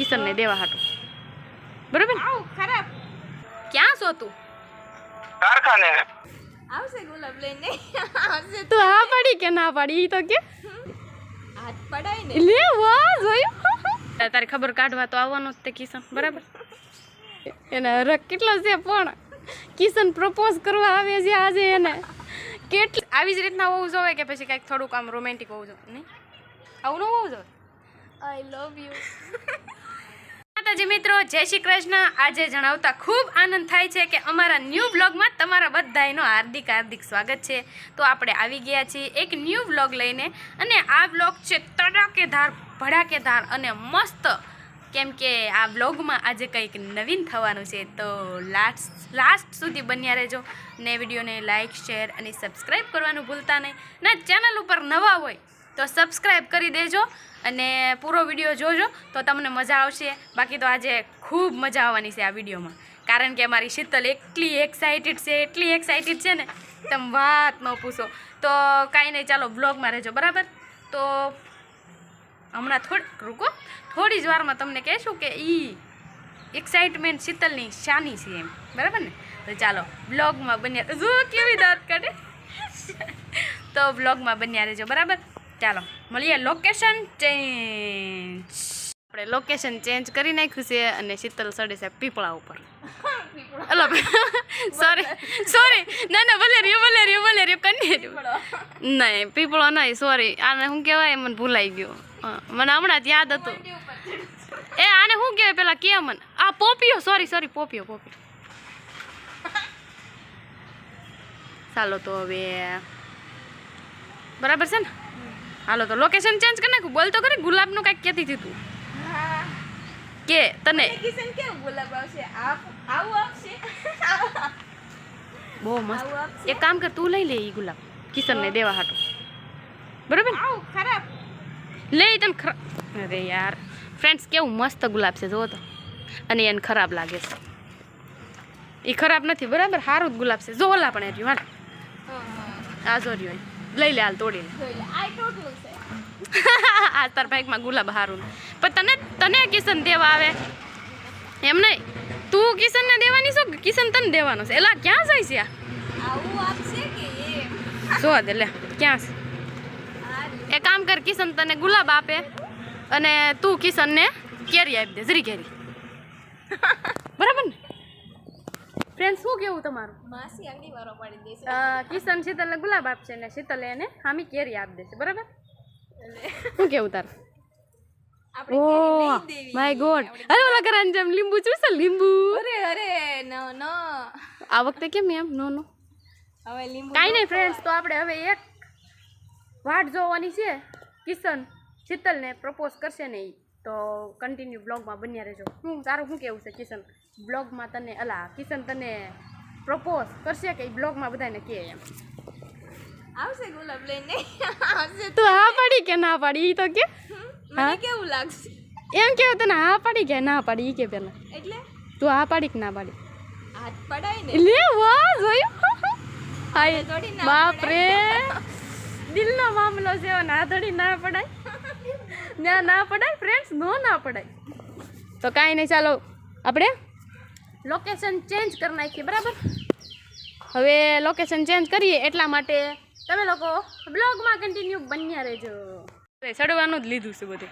કિશનને દેવા હાટું બરોબર ખરાબ ક્યાં છો તું કારખાને આવશે ગુલાબ લઈને આવશે તું હા પાડી કે ના પાડી ઈ તો કે હાથ પડાય ને લે વાહ જોયું તારી ખબર કાઢવા તો આવવાનો જ તે કિશન બરાબર એના રક કેટલો છે પણ કિશન પ્રપોઝ કરવા આવે છે આજે એને કેટલી આવી જ રીતના હોવું જોઈએ કે પછી કંઈક થોડુંક આમ રોમેન્ટિક હોવું જોઈએ નહીં આવું ન હોવું જોઈએ આઈ લવ યુ માતાજી મિત્રો જય શ્રી કૃષ્ણ આજે જણાવતા ખૂબ આનંદ થાય છે કે અમારા ન્યૂ વ્લોગમાં તમારા બધાયનો હાર્દિક હાર્દિક સ્વાગત છે તો આપણે આવી ગયા છીએ એક ન્યૂ વ્લોગ લઈને અને આ વ્લોગ છે તડાકેદાર ભડાકેદાર અને મસ્ત કેમ કે આ વ્લોગમાં આજે કંઈક નવીન થવાનું છે તો લાસ્ટ સુધી બન્યા રહેજો ને વિડીયોને લાઇક શેર અને સબસ્ક્રાઈબ કરવાનું ભૂલતા નહીં ને ચેનલ ઉપર નવા હોય તો સબસ્ક્રાઈબ કરી દેજો અને પૂરો વિડીયો જોજો તો તમને મજા આવશે બાકી તો આજે ખૂબ મજા આવવાની છે આ વિડીયોમાં કારણ કે અમારી શીતલ એટલી એક્સાઇટેડ છે ને તમે વાત ન પૂછો તો કાંઈ નહીં ચાલો બ્લોગમાં રહેજો બરાબર તો હમણાં થોડી જ વારમાં તમને કહેશું કે એક્સાઇટમેન્ટ શીતલની શાની છે એમ બરાબર ને તો ચાલો બ્લોગમાં બન્યા જો કેવી દાંત કાઢે તો બ્લોગમાં બન્યા રહેજો બરાબર ચાલો મળીએ લોકેશન ચેન્જ આપણે લોકેશન ચેન્જ કરી નાખ્યું છે અને શીતલ ચડે છે પીપળા ઉપર હલો સોરી ના ભલે રહ્યો કન્ટિન્યુ નહીં પીપળો નહીં સોરી આને શું કહેવાય મને ભૂલાઈ ગયું મને હમણાં જ યાદ હતું એ આને શું કહેવાય પેલા કે મને આ પોપિયો સોરી પોપિયો ચાલો તો હવે બરાબર છે ને હાલો તો લોકેશન ચેન્જ કરી નાખું બોલ તો ખરી ગુલાબનું કાંઈક કહેતી હતી તું કે તને કિશન કેવું ગુલાબ આવશે આવું આવશે બહુ મસ્ત એક કામ કર તું લઈ લે ઈ ગુલાબ કિશનને દેવા હાટું બરાબર આવું ખરાબ લે તને અરે યાર ફ્રેન્ડ્સ કેવું મસ્ત ગુલાબ છે જુઓ તો અને એને ખરાબ લાગે છે એ ખરાબ નથી બરાબર સારું જ ગુલાબ છે જો ઓલા પણ રહ્યું હાલ આ જો રહ્યું લઈ લે હાલ તોડી લે આ તાર બાઈકમાં ગુલાબ હારું પણ તને કિશન દેવા આવે એમ નહીં તું કિશનને દેવાની છો કે કિશન તને દેવાનો છે એલા ક્યાં જાય છે આવું આપશે કે એમ જો દે લે ક્યાં છે એ કામ કર કિશન તને ગુલાબ આપે અને તું કિશનને કેરી આપી દે જરી કેરી બરાબર ને ફ્રેન્ડ શું કેવું તમારું માસી આગળ વારો પાડી દેશે કિશન શીતલને ગુલાબ આપશે ને શીતલ એને હામી કેરી આપી દેશે બરાબર શું કેવું તારું ઓ માય ગોડ અરે ઓલા કરાન જેમ લીંબુ ચૂસે લીંબુ અરે નો આ વખતે કેમ એમ નો હવે લીંબુ કાંઈ નહીં ફ્રેન્ડ્સ તો આપણે હવે એક વાટ જોવાની છે કિશન શીતલને પ્રપોઝ કરશે ને તો કન્ટિન્યુ બ્લોગમાં બન્યા રહેજો તારું શું કેવું છે કિશન બ્લોગમાં તને કિશન તને પ્રપોઝ કરશે કે બ્લોગમાં બધાને કહે એમ આવશે ગુલાબ લઈને આવશે તું હા પાડી કે ના પાડી ઈ તો કે મને કેવું લાગશે એમ કેવું તને હા પાડી કે ના પાડી ઈ કે પેલા એટલે તું હા પાડી કે ના પાડી હાથ પડાય ને લે વાહ જોયું હાય થોડી ના બાપ રે દિલનો મામલો છે ના થોડી ના પડાય ના પડાય ફ્રેન્ડ્સ ના પડાય તો કાંઈ નહીં ચાલો આપણે લોકેશન ચેન્જ કરી નાખીએ બરાબર હવે લોકેશન ચેન્જ કરીએ એટલા માટે તમે લોકો બ્લોગમાં કન્ટિન્યુ બન્યા રહેજો સડવાનું જ લીધું છે બધું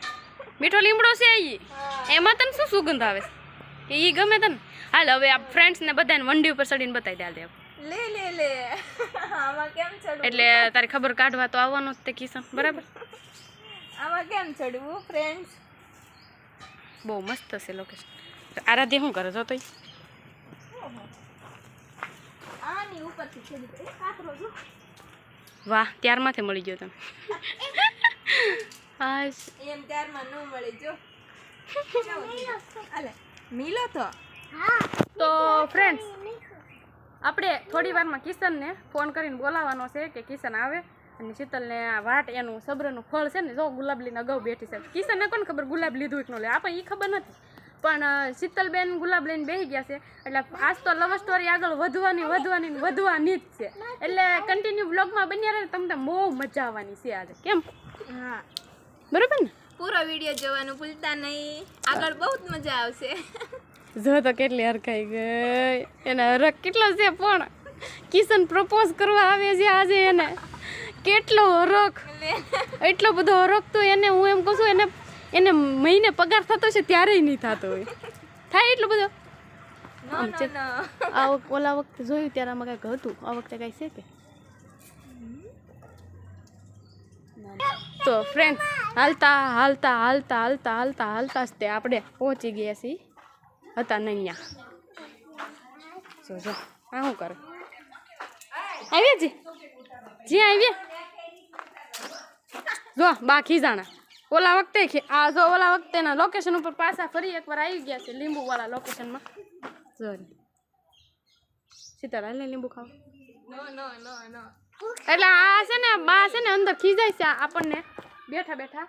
મીઠો લીમડો છે એમાં તને શું સુગંધ આવે કે એ ગમે તને હાલ હવે આ ફ્રેન્ડ્સને બધાને વંડી ઉપર ચડીને બતાવી દે લે આમાં કેમ ચડવું એટલે તારી ખબર કાઢવા તો આવવાનો જ તે કિશન બરાબર આમાં કેમ ચડવું ફ્રેન્ડ્સ બહુ મસ્ત છે લોકેશન આરાધ્ય શું કરે જો તો આની ઉપરથી ચડી કાતરો જો વાહ ત્યારમાંથી મળી ગયો તને હાશ એમ ત્યારમાં ન મળી જો અલે મિલો તો ફ્રેન્ડ્સ આપણે થોડી વારમાં કિશનને ફોન કરીને બોલાવવાનો છે કે કિશન આવે અને શીતલને આ વાટ એનું સબ્રનું ફળ છે ને જો ગુલાબ લઈને અગાઉ બેઠી છે કિશનને કોણ ખબર ગુલાબ લીધું કે ન લે આપણને એ ખબર નથી પણ શીતલબેન ગુલાબ લઈને બેસી ગયા છે એટલે આજ તો લવ સ્ટોરી આગળ વધવાની જ છે એટલે કન્ટિન્યુ બ્લોગમાં બન્યા રહે તમને બહુ મજા આવવાની છે આજે કેમ હા બરાબર ને પૂરો વિડીયો જોવાનું ભૂલતા નહીં, આગળ બહુ જ મજા આવશે. જો તો કેટલી હરખાઈ ગઈ, એના હરખ કેટલો છે પણ કિશન પ્રપોઝ કરવા આવે છે આજે, એને કેટલો હરખ, એટલો બધો હરખ તો એને હું એમ કહું છું એને મહિને પગાર થતો છે ત્યારે નહીં થતો હોય, થાય એટલો બધો. નો નો નો ઓલા વખતે જોયું ત્યારે આમાં કંઈક હતું, આ વખતે કાંઈ છે કે? તો ફ્રેન્ડ હાલતા હાલતા હાલતા હાલતા હાલતા હાલતા જ તે આપણે પહોંચી ગયા છીએ હતા નૈયા. જો જો આ શું કરે, આવ્યા જી આવ્યા. જો બાકી જાણા ઓલા વખતે આ જો ઓલા વખતેના લોકેશન ઉપર પાછા ફરી એકવાર આવી ગયા છે લીંબુવાળા લોકેશનમાં. સોરી સીતારામ લીંબુ ખાવ નો નો નો નો એટલે આ છે ને બા છે ને અંદર ખીજાય છે આપણને બેઠા બેઠા.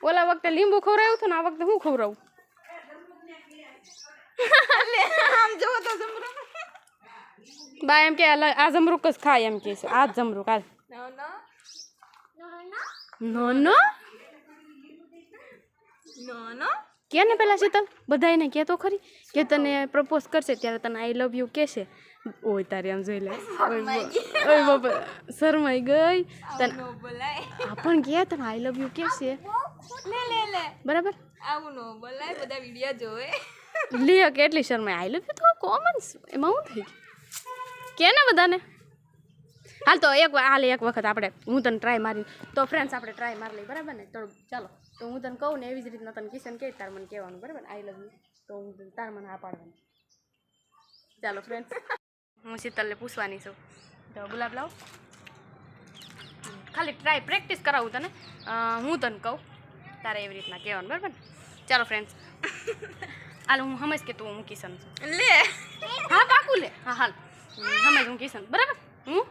ઓલા વખતે લીંબુ ખવડાવ્યું હતું ને આ વખતે હું ખવડાવું? આમ જોવો તો જમરૂક. બા એમ કે આ જમરૂક જ ખાય એમ કે છે, આ જ જમરૂક હાલ. નો નો નો નો નો નો કે ને પેલા શીતલ બધાને કે તો ખરી કે તને પ્રપોઝ કરશે ત્યારે તને આઈ લવ યુ કહેશે. ઓય તારે આમ જોઈ લે, ઓય બાપા શરમાઈ ગઈ. તને નો બોલાય, આ પણ કે તને આઈ લવ યુ કહેશે લે લે લે બરાબર. આવું નો બોલાય, બધા વિડીયો જોવે. લિયો કેટલી શરમાય, આઈ લવ યુ તો કોમન એમાં હું થઈ ગયું કે ને બધાને. હાલ તો એક વખત આપણે હું તને ટ્રાય મારી તો ફ્રેન્ડ્સ આપણે ટ્રાય મારી લઈ બરાબર ને. તો ચાલો તો હું તને કહું ને એવી જ રીતના તને કિશન કહે તાર મને કહેવાનું બરાબર ને આઈ લવ યુ, તો હું તાર મને આ પાડવાની. ચાલો ફ્રેન્ડ્સ હું શીતલને પૂછવાની છું. તો ગુલાબ લાવ, ખાલી ટ્રાય પ્રેક્ટિસ કરાવું તને, હું તને કહું તારે એવી રીતના કહેવાનું બરાબર ને. ચાલો ફ્રેન્ડ્સ હાલ હું સમજ કે તું હું કિશન છું. લે હા પાકું લે, હા હાલ સમજ હું કિશન બરાબર. હું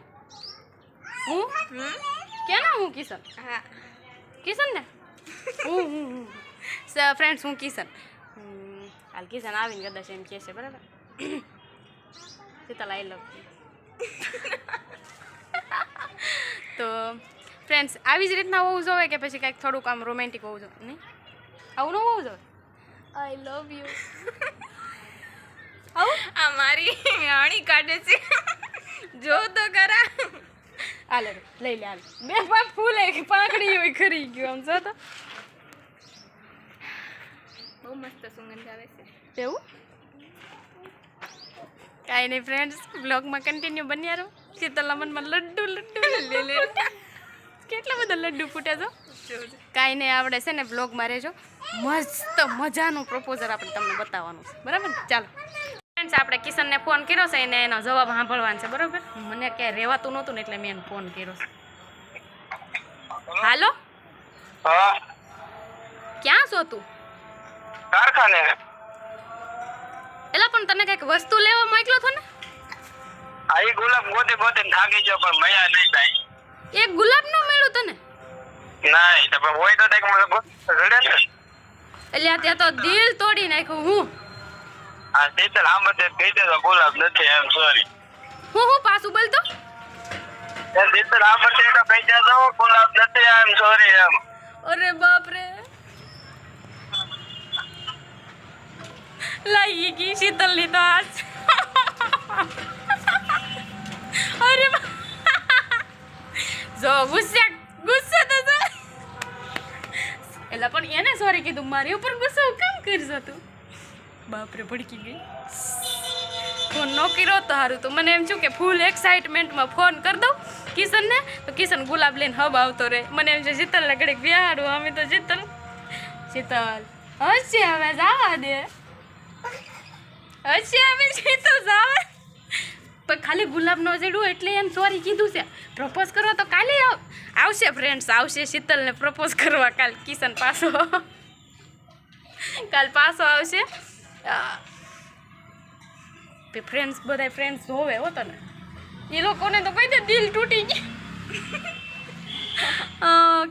કે ના હું કિશન, હા કિશન ને હું ફ્રેન્ડ્સ હું કિશન. હાલ કિશન આવીને કદાચ એમ કહેશે બરાબર શીતલ આઈ લવ યુ. તો ફ્રેન્ડ્સ આવી જ રીતના હોવું જોઈએ કે પછી કંઈક થોડુંક આમ રોમેન્ટિક હોવું જોઈએ? નહીં આવું ન હોવું જોઈએ. આઈ લવ યુ આવું આ મારી આણી કાઢે છે, જો તો ખરા. હાલે લઈ લે હાલ બે પાક ફૂલે પાંખડી હોય ખરી ગયું આમ જો તો બહુ મસ્ત સુગંધ આવે છે. એવું કાંઈ નહીં ફ્રેન્ડ્સ બ્લોગમાં કન્ટિન્યુ બન્યા રહો. શીતલના મનમાં લડ્ડુ લે લે કેટલા બધા લડ્ડુ ફૂટ્યા છો. કાંઈ નહીં આપણે છે ને બ્લોગમાં રહેજો, મસ્ત મજાનું પ્રપોઝલ આપણે તમને બતાવવાનું છે બરાબર ને. ચાલો ફ્રેન્ડ્સ આપણે કિશનને ફોન કર્યો છે એને એનો જવાબ સાંભળવાનો છે બરાબર. મને ક્યાંય રહેવાતું નહોતું ને એટલે મેં એને ફોન કર્યો છે. હાલો હા ક્યાં છો તું? કારખાને. એલા પણ તને કંઈક વસ્તુ લેવા મોકલ્યો હતો ને? આઈ ગુલાબ ગોતે ગોતે થાકી ગયો પણ મળ્યા નહીં ભાઈ. એક ગુલાબ નો મળ્યો તને? નહીં તો પણ હોય તો કંઈક મને રડે ને. એટલે આ ત્યાં તો દિલ તોડી નાખ્યું. હું આ શીતલ આમ બધે કહી દે તો ગુલાબ નથી એમ, સોરી. હું પાછું બોલતો. શીતલ આમ બધે તો કહી દે તો ગુલાબ નથી એમ, સોરી એમ. અરે બાપ રે લાગી ગઈ શીતલ ની તો આજ. અરે જો ગુસ્સે તો જો. એટલે પણ એને સોરી કીધું, મારી ઉપર ગુસ્સો કેમ કરશો તું? બાપરે ભડકી ગઈ. ફોન ન કર્યો તો સારું, તો મને એમ છું કે ફૂલ એક્સાઇટમેન્ટમાં ફોન કરી દઉં કિશનને, તો કિશન ગુલાબ લઈને હબ આવતો રહે. મને એમ છે શીતલને ઘડીક બિહાડું. અમે તો શીતલ હશે હવે જવા દે, હશે હવે શીતલ જવા. પણ ખાલી ગુલાબ ન જડ્યું એટલે એને સોરી કીધું છે. પ્રપોઝ કરવા તો કાલે આવશે ફ્રેન્ડ્સ, આવશે શીતલને પ્રપોઝ કરવા કાલ. કિશન પાછો કાલ પાછો આવશે. ફ્રેન્ડ્સ બધા ફ્રેન્ડ્સ જોવે હો તને, એ લોકોને તો કહી દે દિલ તૂટી ગયું.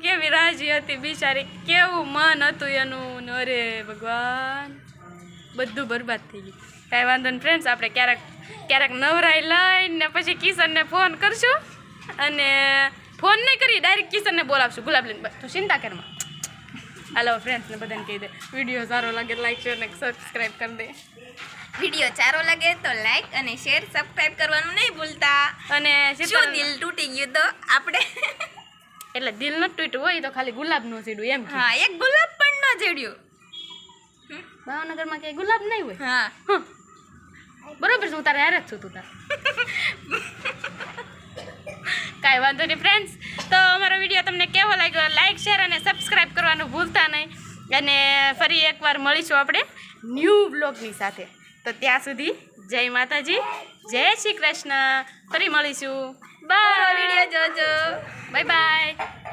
કેવી રાજી હતી બિચારી, કેવું મન હતું એનું. અરે ભગવાન બધું બરબાદ થઈ ગયું. કાંઈ વાંધો નહીં ફ્રેન્ડ્સ, આપણે ક્યારેક નવરાઈ લઈને પછી કિશનને ફોન કરશું અને ફોન નહીં કરી ડાયરેક્ટ કિશનને બોલાવશું ગુલાબલીન તું ચિંતા કરમાં. હાલો ફ્રેન્ડ્સને બધાને કહી દે વિડીયો સારો લાગે લાઈક શેર અને સબસ્ક્રાઈબ કરી દે. વિડીયો સારો લાગે તો લાઈક અને શેર સબસ્ક્રાઇબ કરવાનું નહીં ભૂલતા. અને શું શીતલ દિલ તૂટી ગયું તો આપણે એટલે દિલ ન તૂટ્યું હોય તો ખાલી ગુલાબનું સીડું એમ કે હા એક ગુલાબ પણ ન જડ્યું. ભાવનગરમાં ક્યાંય ગુલાબ નહીં હોય. હા બરોબર છે હું તારે હારે જ છું તું તાર કાંઈ વાંધો નહીં ફ્રેન્ડ્સ. તો અમારો વિડીયો તમને કેવો લાગ્યો લાઈક શેર અને સબસ્ક્રાઈબ કરવાનું ભૂલતા નહીં. અને ફરી એકવાર મળીશું આપણે ન્યૂ બ્લોગની સાથે. તો ત્યાં સુધી જય માતાજી જય શ્રી કૃષ્ણ. ફરી મળીશું. બાય વિડીયો જોજો. Bye bye.